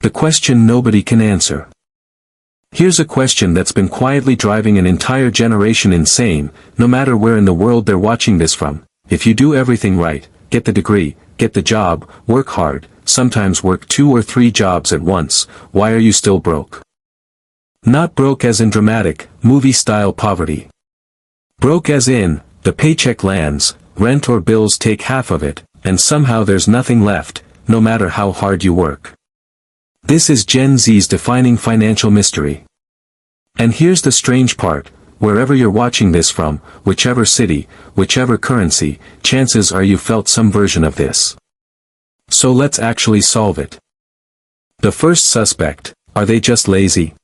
The question nobody can answer. Here's a question that's been quietly driving an entire generation insane, no matter where in the world they're watching this from. If you do everything right, get the degree, get the job, work hard, sometimes work 2 or 3 jobs at once, why are you still broke? Not broke as in dramatic, movie-style poverty. Broke as in, the paycheck lands, rent or bills take half of it, and somehow there's nothing left, no matter how hard you work. This is Gen Z's defining financial mystery. And here's the strange part, wherever you're watching this from, whichever city, whichever currency, chances are you felt some version of this. So let's actually solve it. The first suspect, are they just lazy?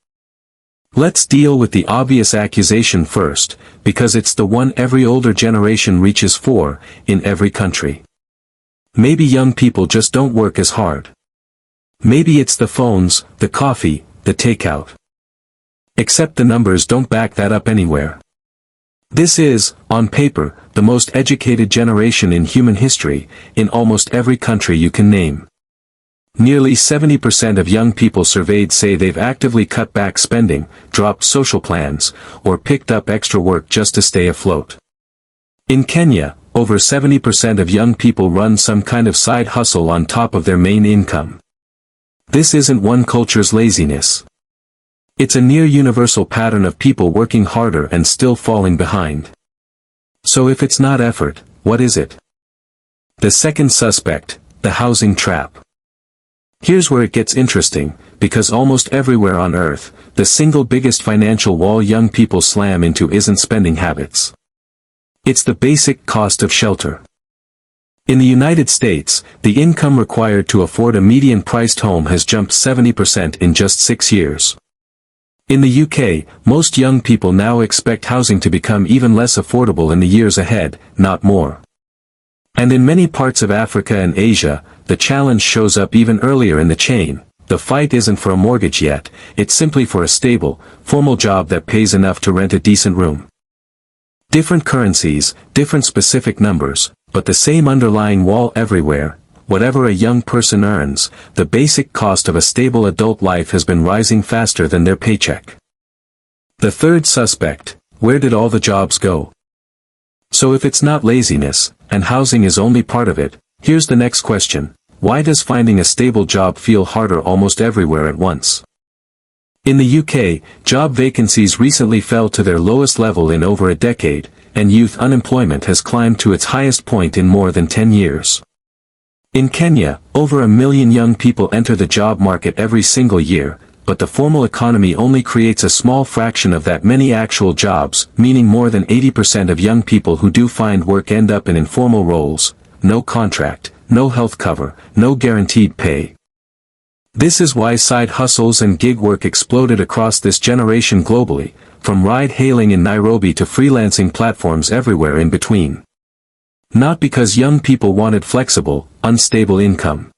Let's deal with the obvious accusation first, because it's the one every older generation reaches for, in every country. Maybe young people just don't work as hard. Maybe it's the phones, the coffee, the takeout. Except the numbers don't back that up anywhere. This is, on paper, the most educated generation in human history, in almost every country you can name. Nearly 70% of young people surveyed say they've actively cut back spending, dropped social plans, or picked up extra work just to stay afloat. In Kenya, over 70% of young people run some kind of side hustle on top of their main income. This isn't one culture's laziness. It's a near-universal pattern of people working harder and still falling behind. So if it's not effort, what is it? The second suspect, the housing trap. Here's where it gets interesting, because almost everywhere on Earth, the single biggest financial wall young people slam into isn't spending habits. It's the basic cost of shelter. In the United States, the income required to afford a median-priced home has jumped 70% in just 6 years. In the UK, most young people now expect housing to become even less affordable in the years ahead, not more. And in many parts of Africa and Asia, the challenge shows up even earlier in the chain. The fight isn't for a mortgage yet, it's simply for a stable, formal job that pays enough to rent a decent room. Different currencies, different specific numbers, but the same underlying wall everywhere. Whatever a young person earns, the basic cost of a stable adult life has been rising faster than their paycheck. The third suspect, where did all the jobs go? So if it's not laziness, and housing is only part of it, here's the next question. Why does finding a stable job feel harder almost everywhere at once? In the UK, job vacancies recently fell to their lowest level in over a decade, and youth unemployment has climbed to its highest point in more than 10 years. In Kenya, over 1 million young people enter the job market every single year, but the formal economy only creates a small fraction of that many actual jobs, meaning more than 80% of young people who do find work end up in informal roles, no contract, no health cover, no guaranteed pay. This is why side hustles and gig work exploded across this generation globally, from ride-hailing in Nairobi to freelancing platforms everywhere in between. Not because young people wanted flexible, unstable income.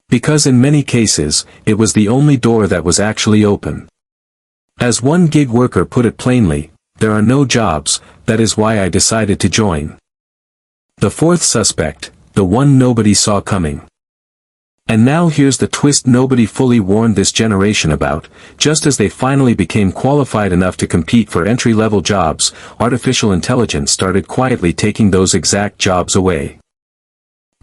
Because in many cases, it was the only door that was actually open. As one gig worker put it plainly, there are no jobs, that is why I decided to join. The fourth suspect, the one nobody saw coming. And now here's the twist nobody fully warned this generation about. Just as they finally became qualified enough to compete for entry-level jobs, artificial intelligence started quietly taking those exact jobs away.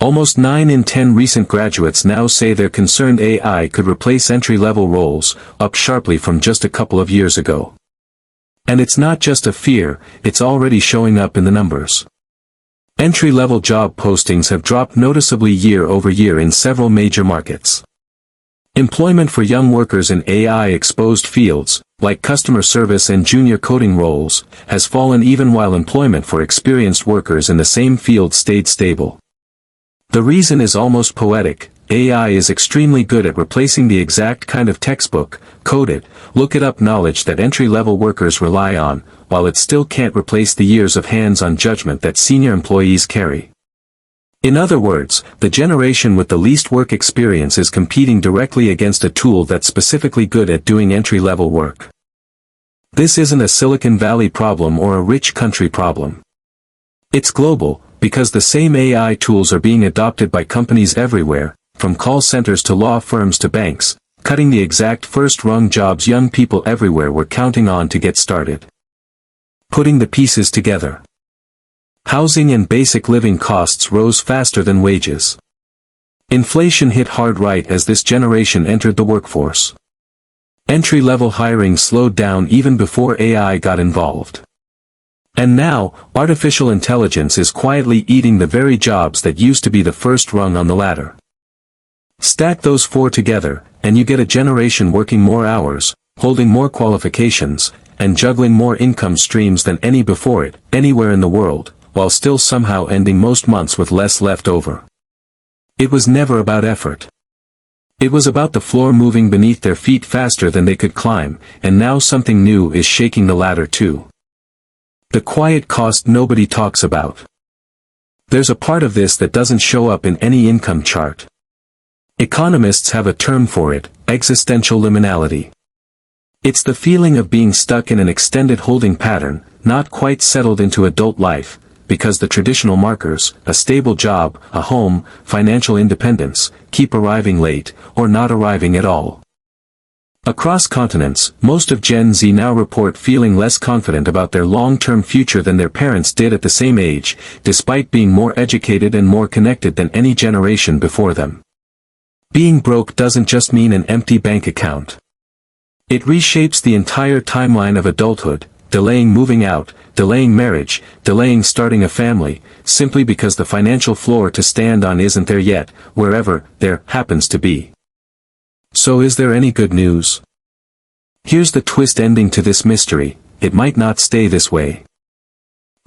Almost 9 in 10 recent graduates now say they're concerned AI could replace entry-level roles, up sharply from just a couple of years ago. And it's not just a fear, it's already showing up in the numbers. Entry-level job postings have dropped noticeably year over year in several major markets. Employment for young workers in AI-exposed fields, like customer service and junior coding roles, has fallen even while employment for experienced workers in the same field stayed stable. The reason is almost poetic. AI is extremely good at replacing the exact kind of textbook, coded, look-it-up knowledge that entry-level workers rely on, while it still can't replace the years of hands-on judgment that senior employees carry. In other words, the generation with the least work experience is competing directly against a tool that's specifically good at doing entry-level work. This isn't a Silicon Valley problem or a rich country problem. It's global, because the same AI tools are being adopted by companies everywhere, from call centers to law firms to banks. cutting the exact first-rung jobs young people everywhere were counting on to get started. Putting the pieces together. Housing and basic living costs rose faster than wages. Inflation hit hard right as this generation entered the workforce. Entry-level hiring slowed down even before AI got involved. And now, artificial intelligence is quietly eating the very jobs that used to be the first rung on the ladder. Stack those four together, and you get a generation working more hours, holding more qualifications, and juggling more income streams than any before it, anywhere in the world, while still somehow ending most months with less left over. It was never about effort. It was about the floor moving beneath their feet faster than they could climb, and now something new is shaking the ladder too. The quiet cost nobody talks about. There's a part of this that doesn't show up in any income chart. Economists have a term for it, existential liminality. It's the feeling of being stuck in an extended holding pattern, not quite settled into adult life, because the traditional markers, a stable job, a home, financial independence, keep arriving late, or not arriving at all. Across continents, most of Gen Z now report feeling less confident about their long-term future than their parents did at the same age, despite being more educated and more connected than any generation before them. Being broke doesn't just mean an empty bank account. It reshapes the entire timeline of adulthood, delaying moving out, delaying marriage, delaying starting a family, simply because the financial floor to stand on isn't there yet, wherever there happens to be. So is there any good news? Here's the twist ending to this mystery: it might not stay this way.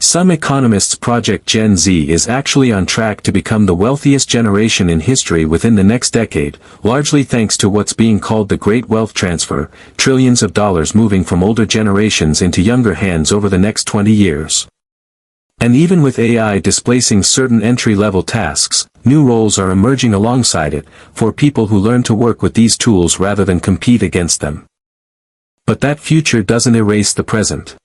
Some economists project Gen Z is actually on track to become the wealthiest generation in history within the next decade, largely thanks to what's being called the Great Wealth Transfer, trillions of dollars moving from older generations into younger hands over the next 20 years. And even with AI displacing certain entry-level tasks, new roles are emerging alongside it, for people who learn to work with these tools rather than compete against them. But that future doesn't erase the present.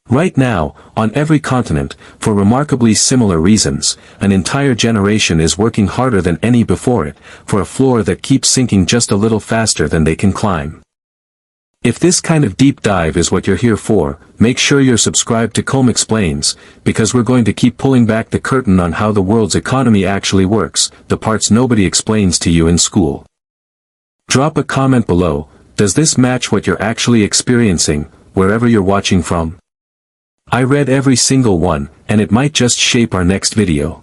Right now, on every continent, for remarkably similar reasons, an entire generation is working harder than any before it, for a floor that keeps sinking just a little faster than they can climb. If this kind of deep dive is what you're here for, make sure you're subscribed to Comb Explains, because we're going to keep pulling back the curtain on how the world's economy actually works, the parts nobody explains to you in school. Drop a comment below: does this match what you're actually experiencing, wherever you're watching from? I read every single one, and it might just shape our next video.